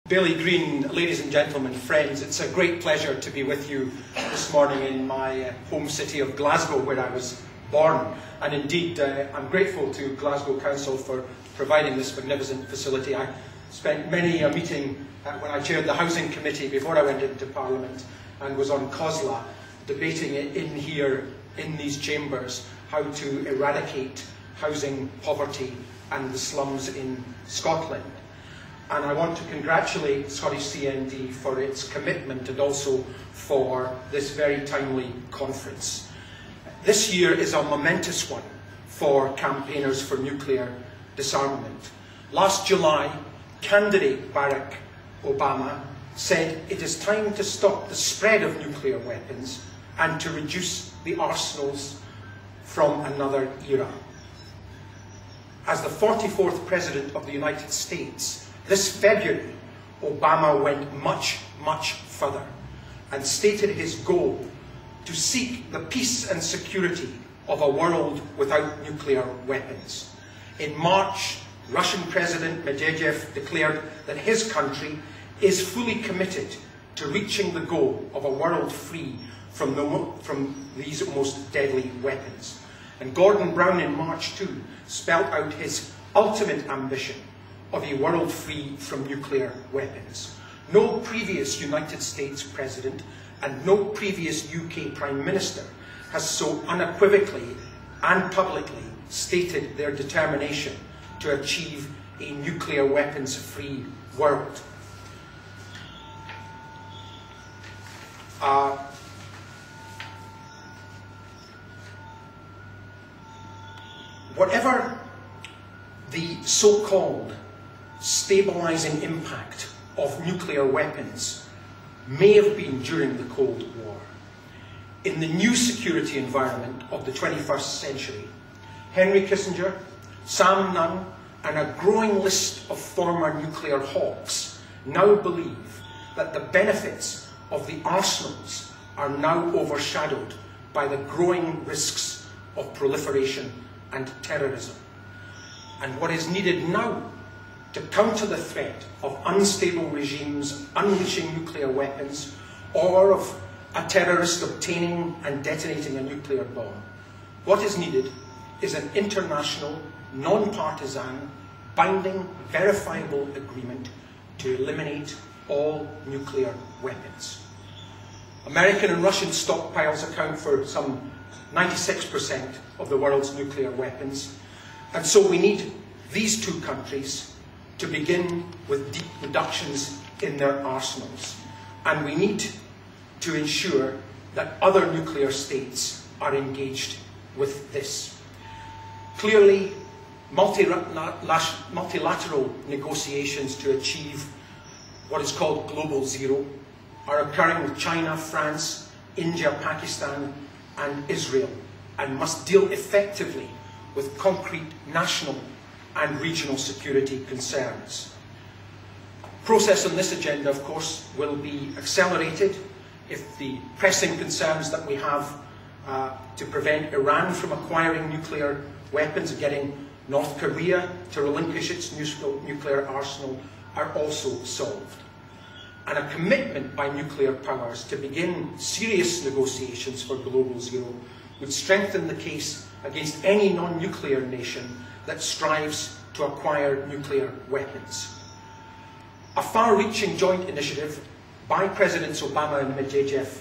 Bailey Green, ladies and gentlemen, friends, it's a great pleasure to be with you this morning in my home city of Glasgow, where I was born. And indeed, I'm grateful to Glasgow Council for providing this magnificent facility. I spent many a meeting when I chaired the Housing Committee before I went into Parliament and was on COSLA, debating in here, in these chambers, how to eradicate housing poverty and the slums in Scotland. And I want to congratulate Scottish CND for its commitment and also for this very timely conference. This year is a momentous one for campaigners for nuclear disarmament. Last July, candidate Barack Obama said it is time to stop the spread of nuclear weapons and to reduce the arsenals from another era. As the 44th President of the United States, this February, Obama went much, much further and stated his goal to seek the peace and security of a world without nuclear weapons. In March, Russian President Medvedev declared that his country is fully committed to reaching the goal of a world free from these most deadly weapons. And Gordon Brown in March too spelled out his ultimate ambition of a world free from nuclear weapons. No previous United States President and no previous UK Prime Minister has so unequivocally and publicly stated their determination to achieve a nuclear weapons-free world. Whatever the so-called stabilising impact of nuclear weapons may have been during the Cold War, in the new security environment of the 21st century, Henry Kissinger, Sam Nunn, and a growing list of former nuclear hawks now believe that the benefits of the arsenals are now overshadowed by the growing risks of proliferation and terrorism. And what is needed now to counter the threat of unstable regimes unleashing nuclear weapons, or of a terrorist obtaining and detonating a nuclear bomb, what is needed is an international, non-partisan, binding, verifiable agreement to eliminate all nuclear weapons. American and Russian stockpiles account for some 96% of the world's nuclear weapons, and so we need these two countries to begin with deep reductions in their arsenals. And we need to ensure that other nuclear states are engaged with this. Clearly, multilateral negotiations to achieve what is called Global Zero are occurring with China, France, India, Pakistan, and Israel, and must deal effectively with concrete national and regional security concerns. Process on this agenda, of course, will be accelerated if the pressing concerns that we have to prevent Iran from acquiring nuclear weapons and getting North Korea to relinquish its nuclear arsenal are also solved. And a commitment by nuclear powers to begin serious negotiations for Global Zero would strengthen the case against any non-nuclear nation that strives to acquire nuclear weapons. A far-reaching joint initiative by Presidents Obama and Medvedev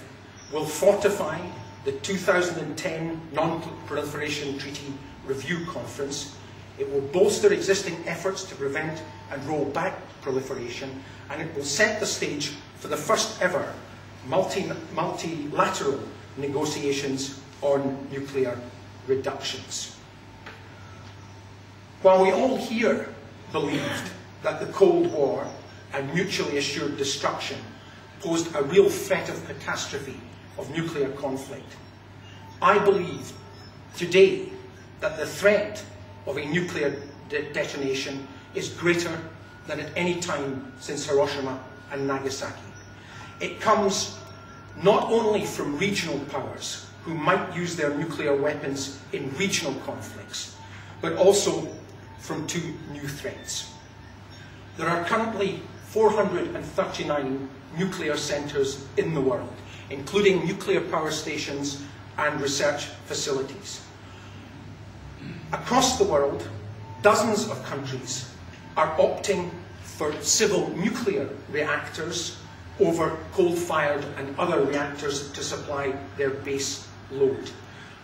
will fortify the 2010 Non-Proliferation Treaty Review Conference. It will bolster existing efforts to prevent and roll back proliferation, and it will set the stage for the first ever multilateral negotiations on nuclear reductions. While we all here believed that the Cold War and mutually assured destruction posed a real threat of catastrophe of nuclear conflict, I believe today that the threat of a nuclear detonation is greater than at any time since Hiroshima and Nagasaki. It comes not only from regional powers who might use their nuclear weapons in regional conflicts, but also from two new threats. There are currently 439 nuclear centres in the world, including nuclear power stations and research facilities. Across the world, dozens of countries are opting for civil nuclear reactors over coal-fired and other reactors to supply their base load.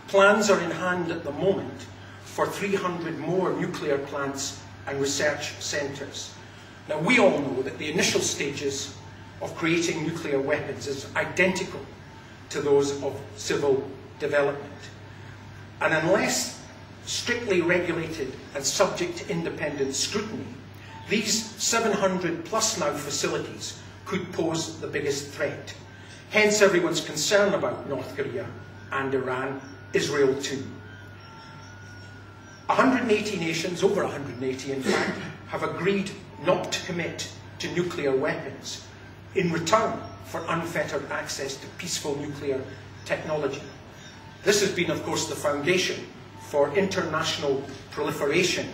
Plans are in hand at the moment for 300 more nuclear plants and research centres. Now, we all know that the initial stages of creating nuclear weapons is identical to those of civil development. And unless strictly regulated and subject to independent scrutiny, these 700 plus now facilities could pose the biggest threat. Hence everyone's concern about North Korea and Iran, Israel too. 180 nations, over 180 in fact, have agreed not to commit to nuclear weapons in return for unfettered access to peaceful nuclear technology. This has been, of course, the foundation for international proliferation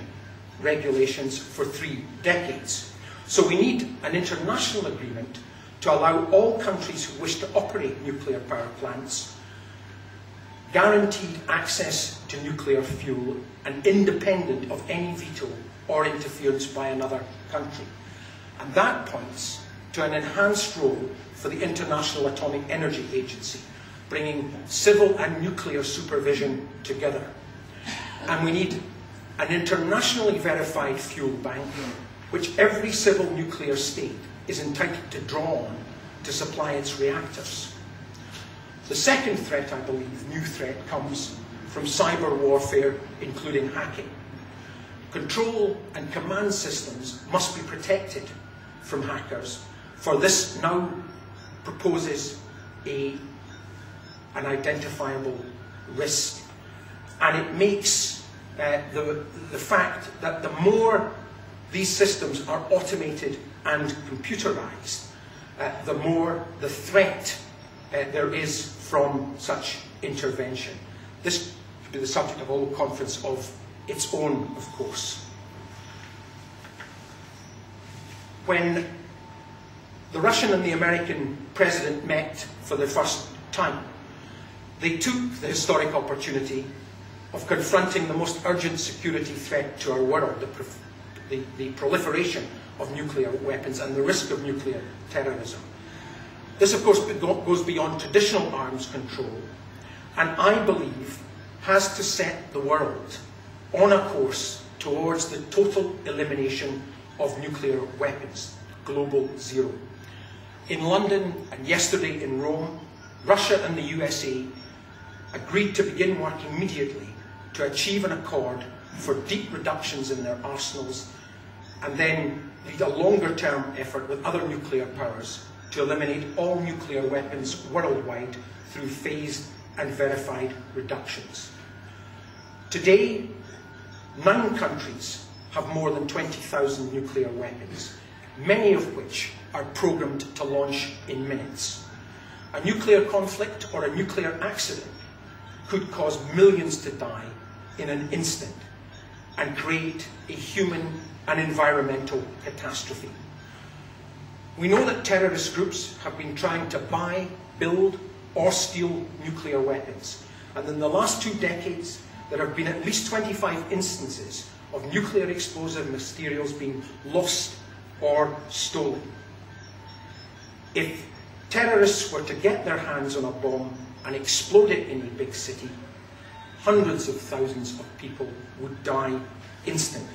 regulations for 3 decades. So we need an international agreement to allow all countries who wish to operate nuclear power plants guaranteed access to nuclear fuel and independent of any veto or interference by another country. And that points to an enhanced role for the International Atomic Energy Agency, bringing civil and nuclear supervision together. And we need an internationally verified fuel bank, which every civil nuclear state is entitled to draw on to supply its reactors. The second threat, I believe, new threat, comes from cyber warfare, including hacking. Control and command systems must be protected from hackers, for this now proposes an identifiable risk. And it makes the fact that the more these systems are automated and computerized, the more the threat there is from such intervention. This could be the subject of a whole conference of its own, of course. When the Russian and the American president met for the first time, they took the historic opportunity of confronting the most urgent security threat to our world, the proliferation of nuclear weapons and the risk of nuclear terrorism. This, of course, goes beyond traditional arms control, and I believe has to set the world on a course towards the total elimination of nuclear weapons, global zero. In London and yesterday in Rome, Russia and the USA agreed to begin work immediately to achieve an accord for deep reductions in their arsenals, and then lead a longer-term effort with other nuclear powers to eliminate all nuclear weapons worldwide through phased and verified reductions. Today, 9 countries have more than 20,000 nuclear weapons, many of which are programmed to launch in minutes. A nuclear conflict or a nuclear accident could cause millions to die in an instant and create a human and environmental catastrophe. We know that terrorist groups have been trying to buy, build, or steal nuclear weapons. And in the last 2 decades, there have been at least 25 instances of nuclear explosive materials being lost or stolen. If terrorists were to get their hands on a bomb and explode it in a big city, hundreds of thousands of people would die instantly.